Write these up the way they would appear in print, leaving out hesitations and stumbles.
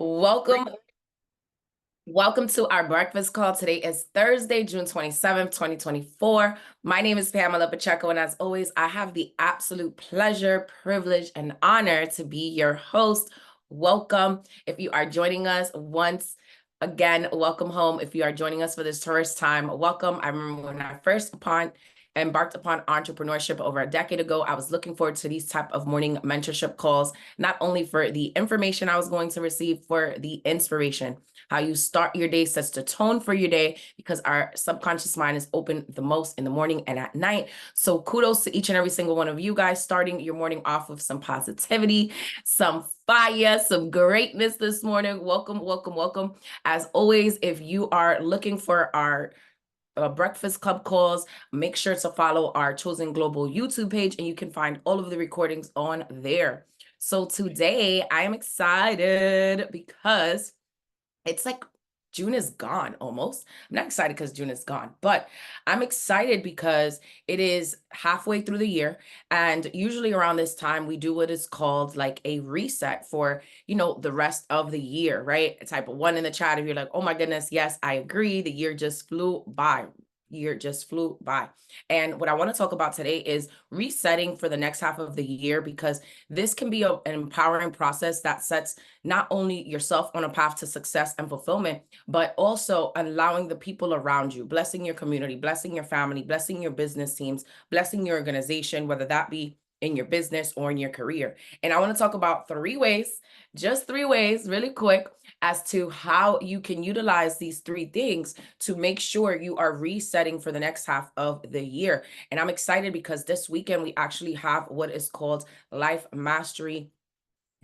Welcome. Welcome to our breakfast call. Today is Thursday, June 27th, 2024. My name is Pamela Pacheco, and as always, I have the absolute pleasure, privilege, and honor to be your host. Welcome. If you are joining us once again, welcome home. If you are joining us for this first time, welcome. I remember when I first embarked upon entrepreneurship over a decade ago, I was looking forward to these type of morning mentorship calls, not only for the information I was going to receive, for the inspiration. How you start your day sets the tone for your day, because our subconscious mind is open the most in the morning and at night. So kudos to each and every single one of you guys starting your morning off with some positivity, some fire, some greatness this morning. Welcome, welcome, welcome. As always, if you are looking for our breakfast club calls, make sure to follow our Chosen Global YouTube page, and you can find all of the recordings on there. So today I am excited because it's like June is gone almost. I'm not excited because June is gone, but I'm excited because it is halfway through the year. And usually around this time, we do what is called like a reset for, the rest of the year, right? Type of one in the chat if you're like, oh my goodness, yes, I agree. The year just flew by. And what I want to talk about today is resetting for the next half of the year, because this can be an empowering process that sets not only yourself on a path to success and fulfillment, but also allowing the people around you, blessing your community, blessing your family, blessing your business teams, blessing your organization, whether that be in your business or in your career. And I want to talk about just 3 ways, really quick, as to how you can utilize these 3 things to make sure you are resetting for the next half of the year. And I'm excited because this weekend we actually have what is called Life Mastery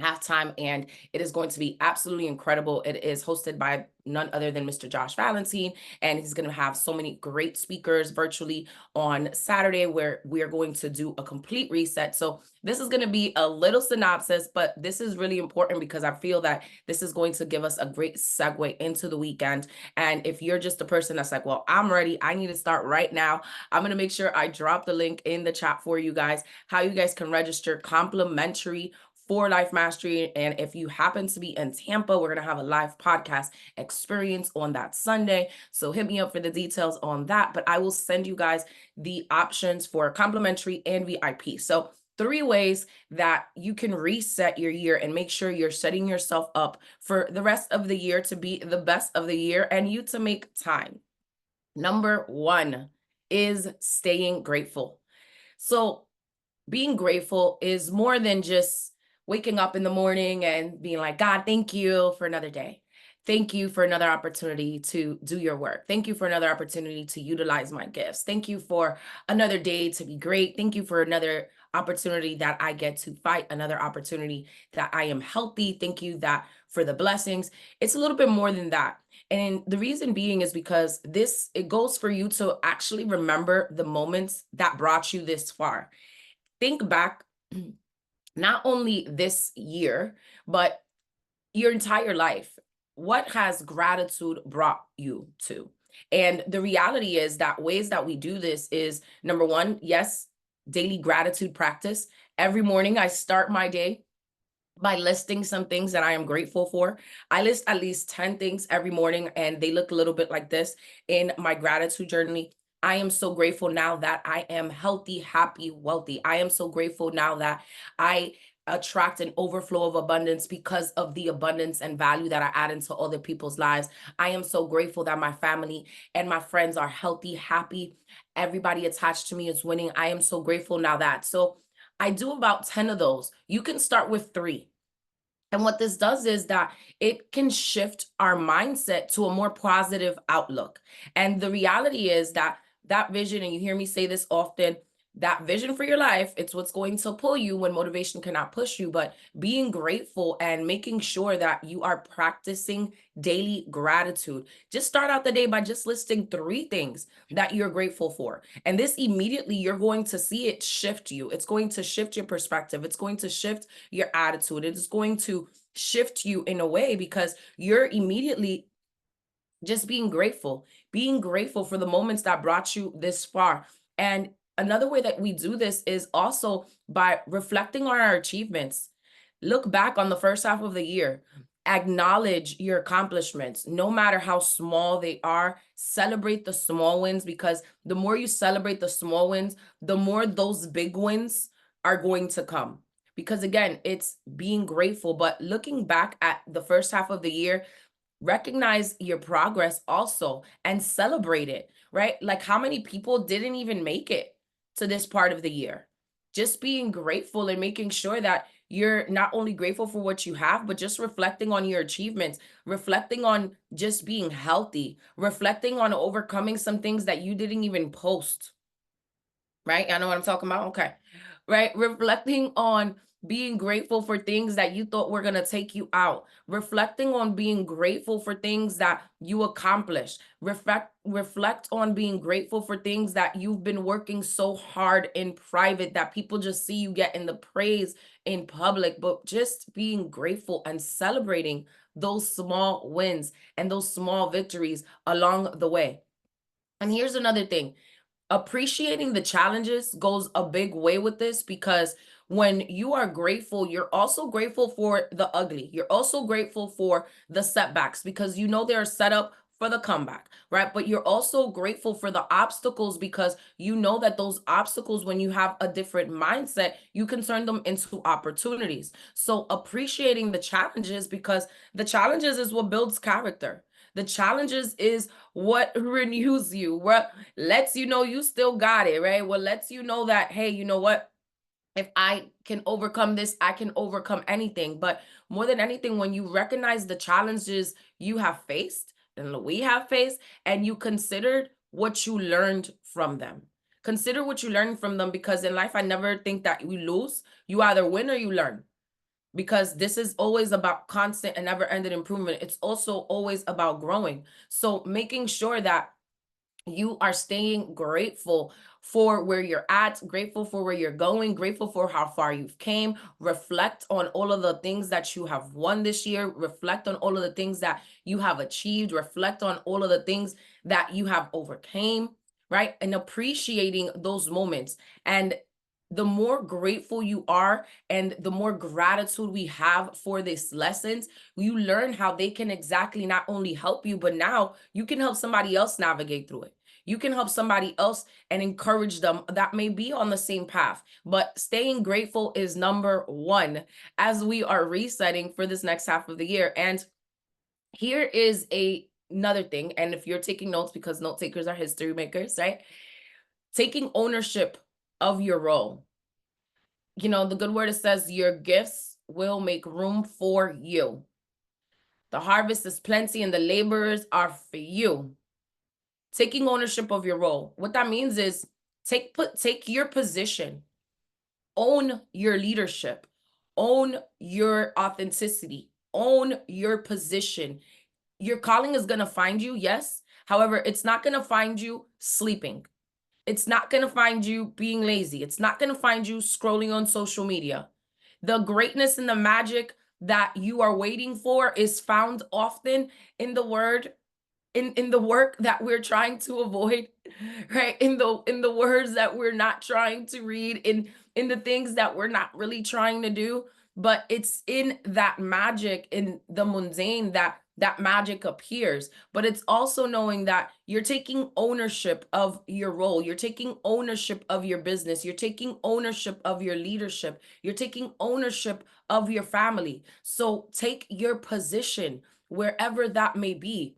halftime, and it is going to be absolutely incredible. It is hosted by none other than Mr. Josh Valentine, and he's going to have so many great speakers virtually on Saturday, where we are going to do a complete reset. So this is going to be a little synopsis, but this is really important because I feel that this is going to give us a great segue into the weekend. And if you're just a person that's like, well, I'm ready, I need to start right now, I'm going to make sure I drop the link in the chat for you guys, how you guys can register complimentary for Life Mastery. And if you happen to be in Tampa, we're going to have a live podcast experience on that Sunday. So hit me up for the details on that. But I will send you guys the options for complimentary and VIP. So 3 ways that you can reset your year and make sure you're setting yourself up for the rest of the year to be the best of the year and you to make time. Number 1 is staying grateful. So being grateful is more than just waking up in the morning and being like, God, thank you for another day. Thank you for another opportunity to do your work. Thank you for another opportunity to utilize my gifts. Thank you for another day to be great. Thank you for another opportunity that I get to fight, another opportunity that I am healthy. Thank you for the blessings. It's a little bit more than that. And the reason being is because it goes for you to actually remember the moments that brought you this far. Think back, not only this year, but your entire life. What has gratitude brought you to? And the reality is that ways that we do this is, number 1, yes, daily gratitude practice. Every morning I start my day by listing some things that I am grateful for. I list at least 10 things every morning, and they look a little bit like this in my gratitude journey. I am so grateful now that I am healthy, happy, wealthy. I am so grateful now that I attract an overflow of abundance because of the abundance and value that I add into other people's lives. I am so grateful that my family and my friends are healthy, happy. Everybody attached to me is winning. I am so grateful now that. So I do about 10 of those. You can start with 3. And what this does is that it can shift our mindset to a more positive outlook. And the reality is that vision, and you hear me say this often, that vision for your life, it's what's going to pull you when motivation cannot push you. But being grateful and making sure that you are practicing daily gratitude. Just start out the day by just listing 3 things that you're grateful for. And this immediately, you're going to see it shift you. It's going to shift your perspective. It's going to shift your attitude. It's going to shift you in a way because you're immediately just being grateful for the moments that brought you this far. And another way that we do this is also by reflecting on our achievements. Look back on the first half of the year Acknowledge your accomplishments, no matter how small they are. Celebrate the small wins, because the more you celebrate the small wins, the more those big wins are going to come. Because again, it's being grateful. But looking back at the first half of the year, recognize your progress also and celebrate it, right? Like, how many people didn't even make it to this part of the year? Just being grateful and making sure that you're not only grateful for what you have, but just reflecting on your achievements, reflecting on just being healthy, reflecting on overcoming some things that you didn't even post, right? I know what I'm talking about. Okay. Right. Reflecting on being grateful for things that you thought were going to take you out. Reflecting on being grateful for things that you accomplished. Reflect on being grateful for things that you've been working so hard in private that people just see you getting the praise in public. But just being grateful and celebrating those small wins and those small victories along the way. And here's another thing: appreciating the challenges goes a big way with this, because when you are grateful, you're also grateful for the ugly. You're also grateful for the setbacks, because you know they're set up for the comeback, right? But you're also grateful for the obstacles, because you know that those obstacles, when you have a different mindset, you can turn them into opportunities. So appreciating the challenges, because the challenges is what builds character. The challenges is what renews you, what lets you know you still got it, right? What lets you know that, hey, you know what? If I can overcome this, I can overcome anything. But more than anything, when you recognize the challenges you have faced and we have faced, and you considered what you learned from them. Consider what you learned from them, because in life, I never think that we lose. You either win or you learn, because this is always about constant and never-ending improvement. It's also always about growing. So making sure that you are staying grateful for where you're at, grateful for where you're going, grateful for how far you've came. Reflect on all of the things that you have won this year. Reflect on all of the things that you have achieved. Reflect on all of the things that you have overcame, right? And appreciating those moments. And the more grateful you are and the more gratitude we have for these lessons, you learn how they can exactly not only help you, but now you can help somebody else navigate through it. You can help somebody else and encourage them that may be on the same path. But staying grateful is number one as we are resetting for this next half of the year. And here is another thing. And if you're taking notes, because note takers are history makers, right? Taking ownership of your role. You know, the good word, it says your gifts will make room for you. The harvest is plenty and the laborers are for you. Taking ownership of your role. What that means is take your position, own your leadership, own your authenticity, own your position. Your calling is going to find you, yes. However, it's not going to find you sleeping. It's not going to find you being lazy. It's not going to find you scrolling on social media. The greatness and the magic that you are waiting for is found often in the word, in the work that we're trying to avoid, right? In the words that we're not trying to read, in the things that we're not really trying to do. But it's in that magic, in the mundane, that magic appears. But it's also knowing that you're taking ownership of your role. You're taking ownership of your business. You're taking ownership of your leadership. You're taking ownership of your family. So take your position wherever that may be.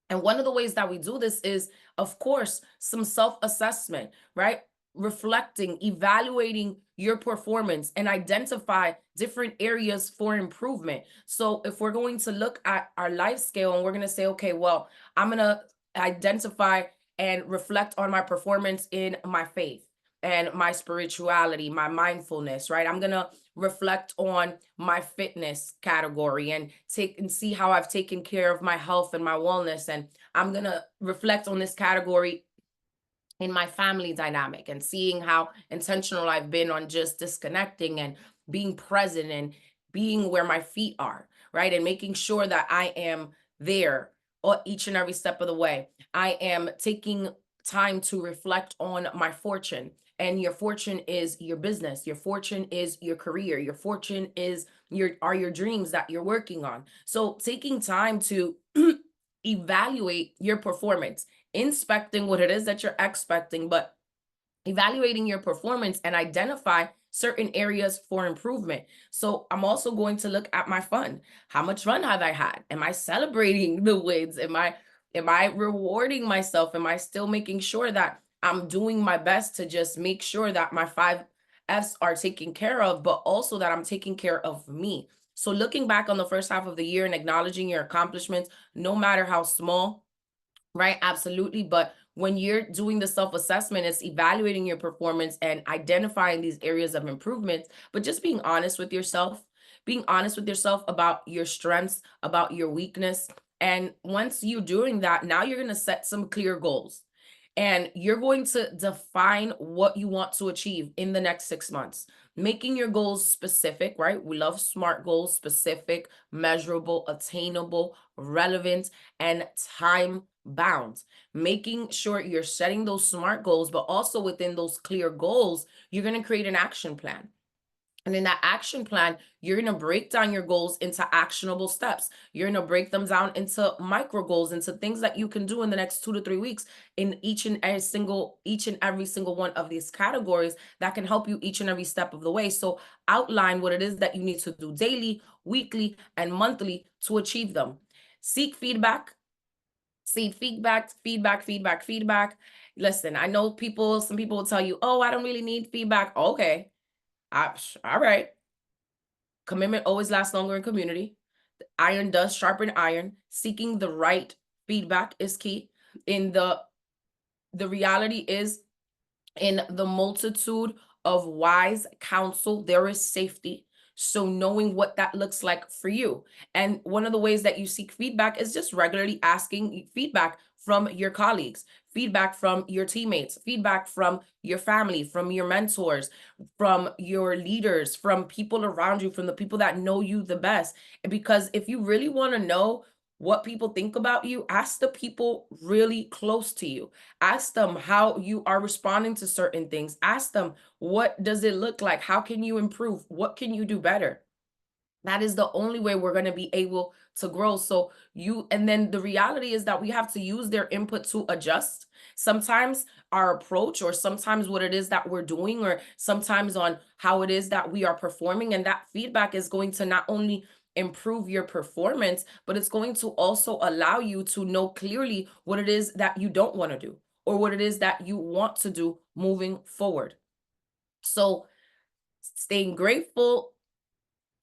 And one of the ways that we do this is, of course, some self-assessment, right? Reflecting, evaluating your performance, and identify different areas for improvement. So if we're going to look at our life scale and we're going to say, okay, well, I'm going to identify and reflect on my performance in my faith and my spirituality, my mindfulness, right? I'm going to reflect on my fitness category and see how I've taken care of my health and my wellness. And I'm going to reflect on this category in my family dynamic and seeing how intentional I've been on just disconnecting and being present and being where my feet are, right? And making sure that I am there each and every step of the way. I am taking time to reflect on my fortune and your fortune is your business, your fortune is your career, your fortune is your dreams that you're working on. So taking time to evaluate your performance, inspecting what it is that you're expecting, but evaluating your performance and identify certain areas for improvement. So I'm also going to look at my fun. How much fun have I had? Am I celebrating the wins? Am I rewarding myself? Am I still making sure that I'm doing my best to just make sure that my 5 F's are taken care of, but also that I'm taking care of me? So looking back on the first half of the year and acknowledging your accomplishments, no matter how small, right? Absolutely. But when you're doing the self-assessment, it's evaluating your performance and identifying these areas of improvement, but just being honest with yourself about your strengths, about your weakness. And once you're doing that, now you're going to set some clear goals. And you're going to define what you want to achieve in the next 6 months, making your goals specific, right? We love SMART goals: specific, measurable, attainable, relevant, and time bound. Making sure you're setting those SMART goals, but also within those clear goals, you're going to create an action plan. And in that action plan, you're going to break down your goals into actionable steps. You're going to break them down into micro goals, into things that you can do in the next 2 to 3 weeks in each and every single one of these categories that can help you each and every step of the way. So outline what it is that you need to do daily, weekly, and monthly to achieve them. Seek feedback. Feedback. Listen, I know some people will tell you, oh, I don't really need feedback. Okay. All right. Commitment always lasts longer in community. Iron does sharpen iron. Seeking the right feedback is key. In the reality is, in the multitude of wise counsel, there is safety. So knowing what that looks like for you. And one of the ways that you seek feedback is just regularly asking feedback from your colleagues, feedback from your teammates, feedback from your family, from your mentors, from your leaders, from people around you, from the people that know you the best. Because if you really want to know what people think about you, ask the people really close to you. Ask them how you are responding to certain things. Ask them, what does it look like? How can you improve? What can you do better? That is the only way we're going to be able to grow. So and then the reality is that we have to use their input to adjust. Sometimes our approach, or sometimes what it is that we're doing, or sometimes on how it is that we are performing. And that feedback is going to not only improve your performance, but it's going to also allow you to know clearly what it is that you don't want to do, or what it is that you want to do moving forward. So staying grateful,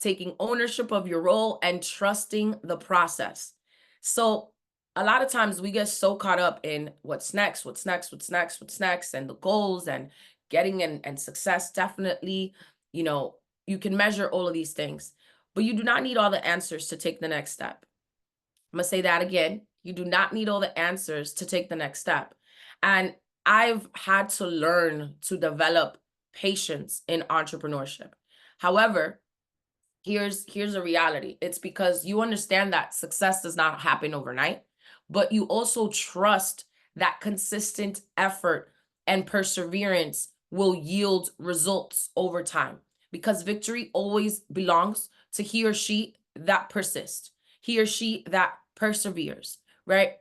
taking ownership of your role, and trusting the process. So a lot of times we get so caught up in what's next, and the goals and getting and success. Definitely, you can measure all of these things, but you do not need all the answers to take the next step. I'm going to say that again. You do not need all the answers to take the next step. And I've had to learn to develop patience in entrepreneurship. However, here's a reality. It's because you understand that success does not happen overnight, but you also trust that consistent effort and perseverance will yield results over time, because victory always belongs to he or she that persists, he or she that perseveres, right?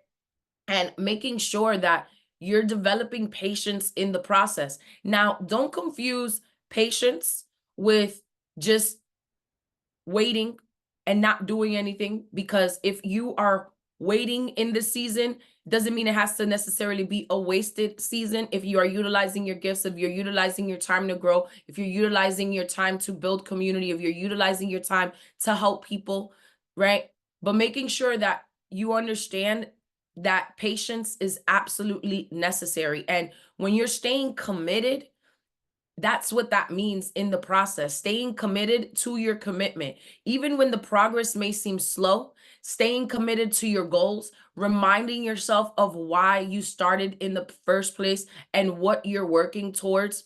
And making sure that you're developing patience in the process. Now, don't confuse patience with just waiting and not doing anything, because if you are waiting in this season, doesn't mean it has to necessarily be a wasted season. If you are utilizing your gifts, if you're utilizing your time to grow, if you're utilizing your time to build community, if you're utilizing your time to help people, right? But making sure that you understand that patience is absolutely necessary. And when you're staying committed, that's what that means in the process. Staying committed to your commitment. Even when the progress may seem slow, staying committed to your goals, reminding yourself of why you started in the first place and what you're working towards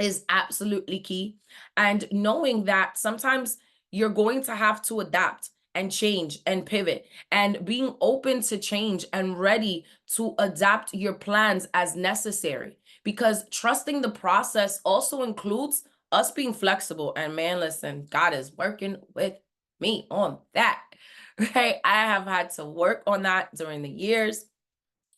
is absolutely key. And knowing that sometimes you're going to have to adapt and change and pivot, and being open to change and ready to adapt your plans as necessary. because trusting the process also includes us being flexible. And man, listen, God is working with me on that, right? I have had to work on that during the years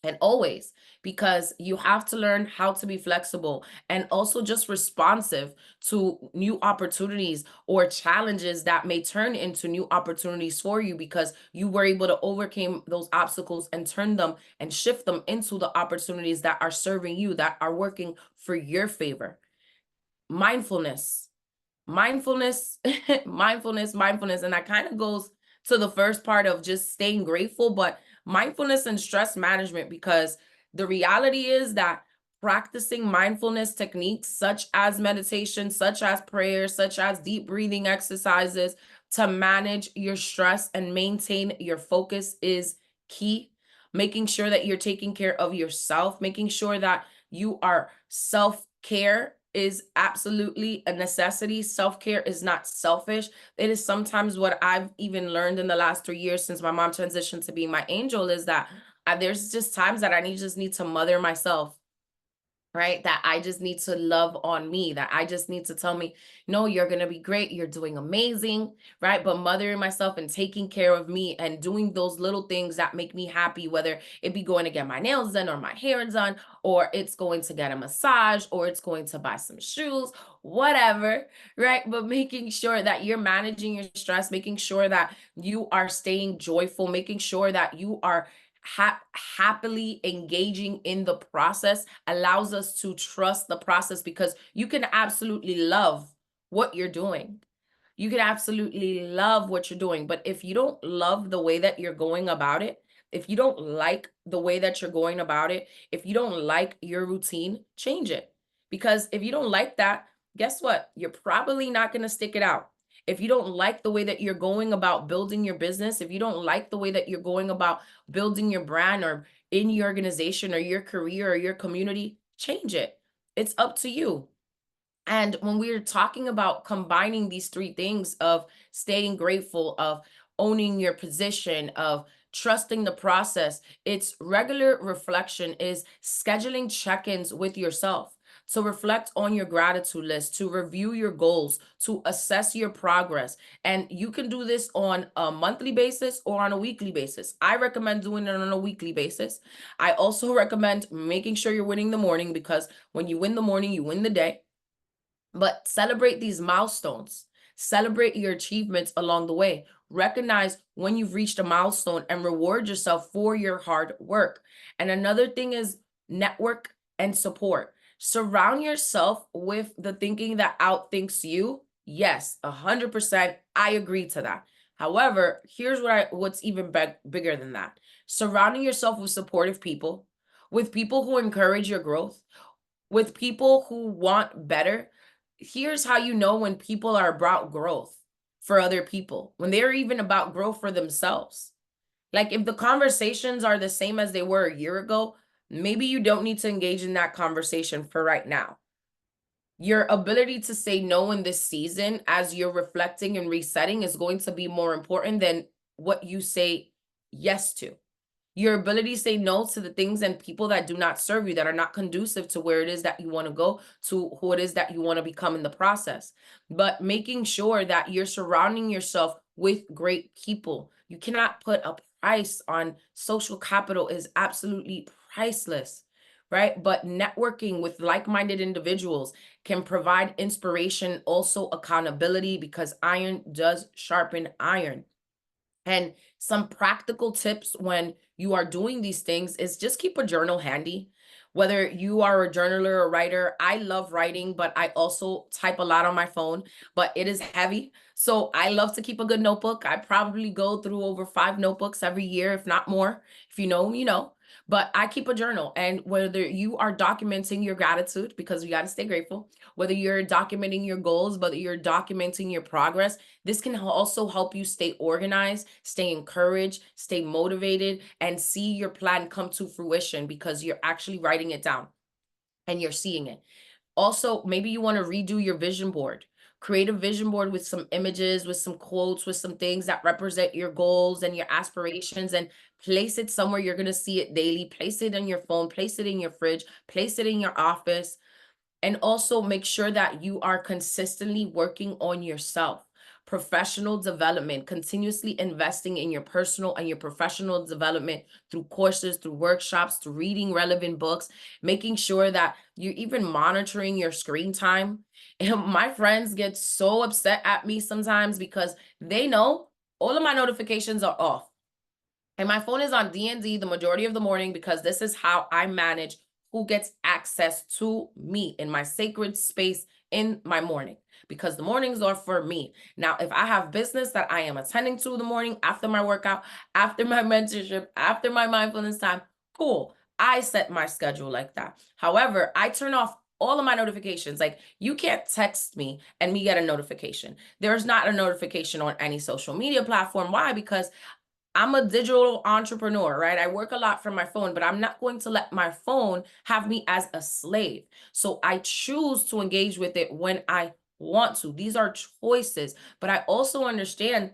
and always, because you have to learn how to be flexible and also just responsive to new opportunities or challenges that may turn into new opportunities for you, because you were able to overcome those obstacles and turn them and shift them into the opportunities that are serving you, that are working for your favor. Mindfulness, mindfulness, mindfulness. And that kind of goes to the first part of just staying grateful, but mindfulness and stress management, because the reality is that practicing mindfulness techniques such as meditation, such as prayer, such as deep breathing exercises to manage your stress and maintain your focus is key. Making sure that you're taking care of yourself, making sure that you are self-care is absolutely a necessity. Self-care is not selfish. It is sometimes what I've even learned in the last 3 years since my mom transitioned to being my angel, is that there's just times that just need to mother myself, right? That I just need to love on me, that I just need to tell me, no, you're going to be great. You're doing amazing, right? But mothering myself and taking care of me and doing those little things that make me happy, whether it be going to get my nails done or my hair done, or it's going to get a massage, or it's going to buy some shoes, whatever, right? But making sure that you're managing your stress, making sure that you are staying joyful, making sure that you are happily engaging in the process allows us to trust the process, because you can absolutely love what you're doing. You can absolutely love what you're doing. But if you don't love the way that you're going about it, if you don't like the way that you're going about it, if you don't like your routine, change it. Because if you don't like that, guess what? You're probably not going to stick it out. If you don't like the way that you're going about building your business, if you don't like the way that you're going about building your brand or in your organization or your career or your community, change it. It's up to you. And when we're talking about combining these three things of staying grateful, of owning your position, of trusting the process, it's regular reflection, is scheduling check-ins with yourself to reflect on your gratitude list, to review your goals, to assess your progress. And you can do this on a monthly basis or on a weekly basis. I recommend doing it on a weekly basis. I also recommend making sure you're winning the morning, because when you win the morning, you win the day. But celebrate these milestones. Celebrate your achievements along the way. Recognize when you've reached a milestone and reward yourself for your hard work. And another thing is network and support. Surround yourself with the thinking that outthinks you. Yes, 100%. I agree to that. However, here's what's even bigger than that. Surrounding yourself with supportive people, with people who encourage your growth, with people who want better. Here's how you know when people are about growth for other people, when they're even about growth for themselves. Like if the conversations are the same as they were a year ago, maybe you don't need to engage in that conversation for right now. Your ability to say no in this season as you're reflecting and resetting is going to be more important than what you say yes to. Your ability to say no to the things and people that do not serve you, that are not conducive to where it is that you want to go, to who it is that you want to become in the process. But making sure that you're surrounding yourself with great people. You cannot put a price on social capital, is absolutely priceless, right? But networking with like-minded individuals can provide inspiration, also accountability, because iron does sharpen iron. And some practical tips when you are doing these things is just keep a journal handy. Whether you are a journaler or writer, I love writing, but I also type a lot on my phone, but it is heavy. So I love to keep a good notebook. I probably go through over 5 notebooks every year, if not more. If you know, you know. But I keep a journal. And whether you are documenting your gratitude, because we got to stay grateful, whether you're documenting your goals, whether you're documenting your progress, this can also help you stay organized, stay encouraged, stay motivated, and see your plan come to fruition, because you're actually writing it down and you're seeing it. Also, maybe you want to redo your vision board. create a vision board with some images, with some quotes, with some things that represent your goals and your aspirations, and place it somewhere you're going to see it daily. Place it on your phone, place it in your fridge, place it in your office. And also make sure that you are consistently working on yourself. Professional development, continuously investing in your personal and your professional development through courses, through workshops, through reading relevant books, making sure that you're even monitoring your screen time. And my friends get so upset at me sometimes because they know all of my notifications are off. And my phone is on D&D the majority of the morning because this is how I manage who gets access to me in my sacred space in my morning, because the mornings are for me. Now, if I have business that I am attending to in the morning, after my workout, after my mentorship, after my mindfulness time, cool. I set my schedule like that. However, I turn off all of my notifications. Like, you can't text me and me get a notification. There's not a notification on any social media platform. Why? Because I'm a digital entrepreneur, right? I work a lot from my phone, but I'm not going to let my phone have me as a slave. So I choose to engage with it when I want to. These are choices, but I also understand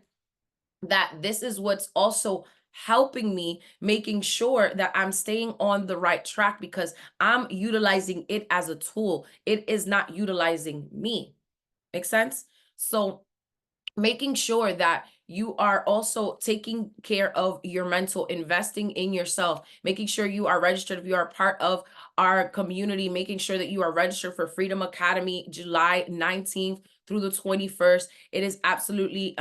that this is what's also helping me, making sure that I'm staying on the right track because I'm utilizing it as a tool. It is not utilizing me. Make sense? So making sure that you are also taking care of your mental, investing in yourself, making sure you are registered. If you are part of our community, making sure that you are registered for Freedom Academy, July 19th through the 21st. It is absolutely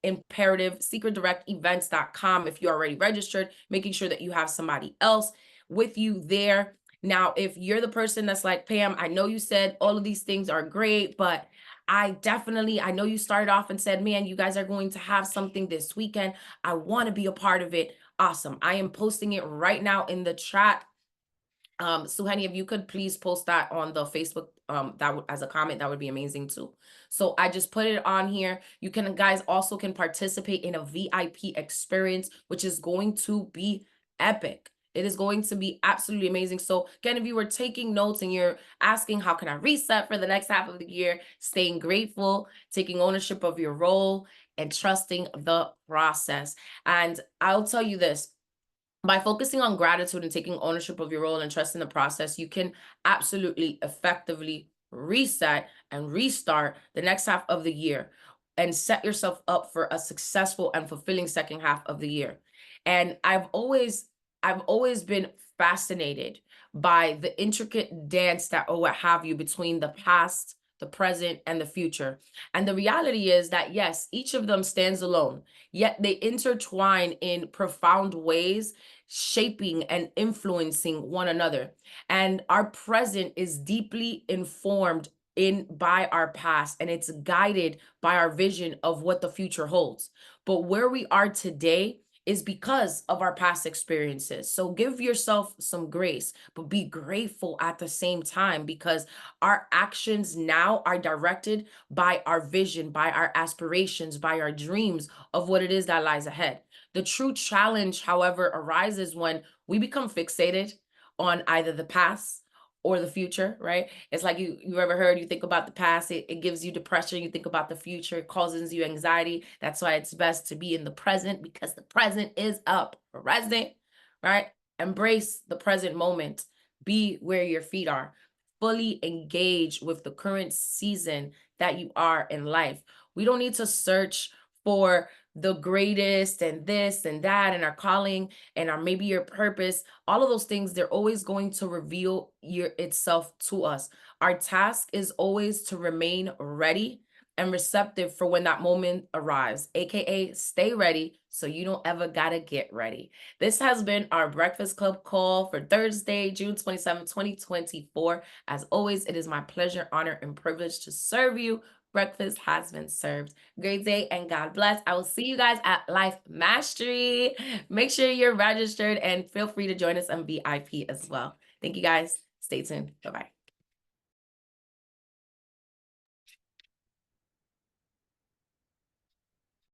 imperative. secretdirectevents.com. If you're already registered, making sure that you have somebody else with you there. Now, if you're the person that's like, Pam, I know you said all of these things are great, but I know you started off and said, man, you guys are going to have something this weekend. I want to be a part of it. Awesome. I am posting it right now in the chat. Suhani, if you could please post that on the Facebook, as a comment, that would be amazing too. So I just put it on here. You can, guys, also can participate in a VIP experience, which is going to be epic. It is going to be absolutely amazing. So again, if you were taking notes and you're asking, how can I reset for the next half of the year? Staying grateful, taking ownership of your role, and trusting the process. And I'll tell you this, by focusing on gratitude and taking ownership of your role and trusting the process, you can absolutely effectively reset and restart the next half of the year and set yourself up for a successful and fulfilling second half of the year. And I've always been fascinated by the intricate dance that, or what have you, between the past, the present, and the future. And the reality is that, yes, each of them stands alone, yet they intertwine in profound ways, shaping and influencing one another. And our present is deeply informed by our past, and it's guided by our vision of what the future holds. But where we are today is because of our past experiences. So give yourself some grace, but be grateful at the same time, because our actions now are directed by our vision, by our aspirations, by our dreams of what it is that lies ahead. The true challenge, however, arises when we become fixated on either the past or the future, right? It's like you ever heard, you think about the past, it gives you depression. You think about the future, it causes you anxiety. That's why it's best to be in the present, because the present is up. Present, right? Embrace the present moment. Be where your feet are. Fully engage with the current season that you are in life. We don't need to search for the greatest and this and that and our calling and our maybe your purpose. All of those things, they're always going to reveal itself to us. Our task is always to remain ready and receptive for when that moment arrives, aka stay ready so you don't ever gotta get ready. This has been our Breakfast Club call for Thursday, June 27, 2024. As always, it is my pleasure, honor, and privilege to serve you. Breakfast has been served. Great day and God bless. I will see you guys at Life Mastery. Make sure you're registered and feel free to join us on VIP as well. Thank you guys. Stay tuned. Bye-bye.